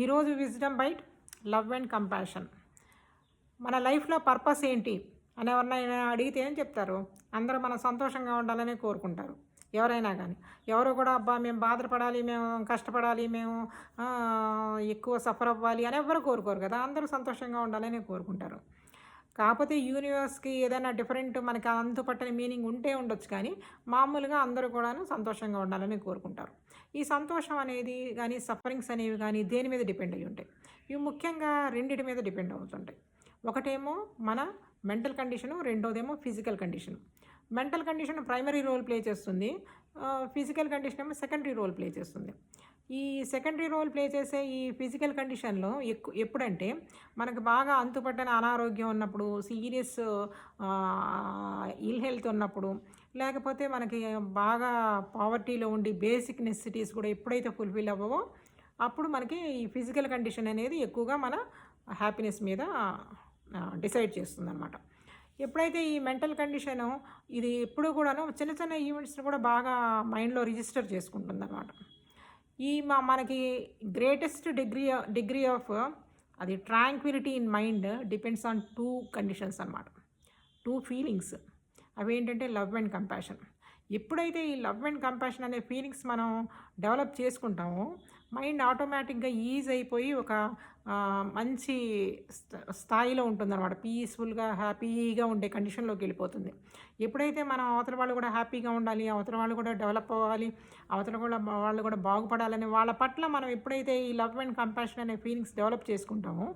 ఈరోజు wisdom byte love and compassion. మన లైఫ్లో పర్పస్ ఏంటి అని ఎవరినైనా అడిగితే ఏం చెప్తారు? అందరూ మనం సంతోషంగా ఉండాలని కోరుకుంటారు. ఎవరైనా కానీ ఎవరు కూడా అబ్బా మేము బాధపడాలి, మేము కష్టపడాలి, మేము ఎక్కువ సఫర్ అవ్వాలి అని ఎవరు కోరుకోరు కదా. అందరూ సంతోషంగా ఉండాలని కోరుకుంటారు. కాకపోతే యూనివర్స్కి ఏదైనా డిఫరెంట్ మనకి అంతుపట్టని మీనింగ్ ఉంటే ఉండొచ్చు, కానీ మామూలుగా అందరూ కూడాను సంతోషంగా ఉండాలని కోరుకుంటారు. ఈ సంతోషం అనేది కానీ సఫరింగ్స్ అనేవి కానీ దేని మీద డిపెండ్ అయ్యి ఉంటాయి? ఇవి ముఖ్యంగా రెండిటి మీద డిపెండ్ అవుతుంటాయి. ఒకటేమో మన మెంటల్ కండిషను, రెండోదేమో physical condition. Mental condition primary role play చేస్తుంది, ఫిజికల్ కండిషన్ ఏమో సెకండరీ రోల్ ప్లే చేస్తుంది. ఈ సెకండరీ రోల్ ప్లే చేసే ఈ ఫిజికల్ కండిషన్లో ఎప్పుడంటే మనకు బాగా అంతుపట్టని అనారోగ్యం ఉన్నప్పుడు, సీరియస్ ఇల్ హెల్త్ ఉన్నప్పుడు, లేకపోతే మనకి బాగా పావర్టీలో ఉండి బేసిక్ నెసెసిటీస్ కూడా ఎప్పుడైతే ఫుల్ఫిల్ అవ్వవో అప్పుడు మనకి ఈ ఫిజికల్ కండిషన్ అనేది ఎక్కువగా మన హ్యాపీనెస్ మీద డిసైడ్ చేస్తుందన్నమాట. ఎప్పుడైతే ఈ మెంటల్ కండిషను ఇది ఎప్పుడు కూడాను చిన్న చిన్న ఈవెంట్స్ని కూడా బాగా మైండ్లో రిజిస్టర్ చేసుకుంటుందన్నమాట. ఈ మనకి గ్రేటెస్ట్ డిగ్రీ ఆఫ్ అది Tranquility in mind depends on two conditions అన్నమాట, టూ ఫీలింగ్స్. అవి ఏంటంటే లవ్ అండ్ కంపాషన్. ఎప్పుడైతే ఈ లవ్ అండ్ కంపాషన్ అనే ఫీలింగ్స్ మనం డెవలప్ చేసుకుంటామో మైండ్ ఆటోమేటిక్గా ఈజ్ అయిపోయి ఒక మంచి స్థాయిలో ఉంటుందన్నమాట. పీస్ఫుల్గా హ్యాపీగా ఉండే కండిషన్లోకి వెళ్ళిపోతుంది. ఎప్పుడైతే మనం అవతల వాళ్ళు కూడా హ్యాపీగా ఉండాలి, అవతల వాళ్ళు కూడా డెవలప్ అవ్వాలి, అవతల కూడా వాళ్ళు కూడా బాగుపడాలని వాళ్ళ పట్ల మనం ఎప్పుడైతే ఈ లవ్ అండ్ కంపాషన్ అనే ఫీలింగ్స్ డెవలప్ చేసుకుంటామో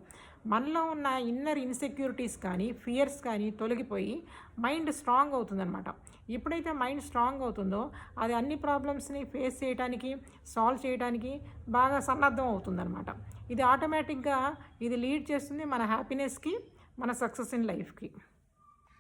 మనలో ఉన్న ఇన్నర్ ఇన్సెక్యూరిటీస్ కానీ ఫియర్స్ కానీ తొలగిపోయి మైండ్ స్ట్రాంగ్ అవుతుందన్నమాట. ఎప్పుడైతే మైండ్ స్ట్రాంగ్ అవుతుందో అది అన్ని ప్రాబ్లమ్స్ని ఫేస్ చేయడానికి, సాల్వ్ చేయడానికి బాగా సన్నద్ధం అవుతుందన్నమాట. ఇది ఆటోమేటిక్గా ఇది లీడ్ చేస్తుంది మన హ్యాపీనెస్కి, మన సక్సెస్ ఇన్ లైఫ్కి.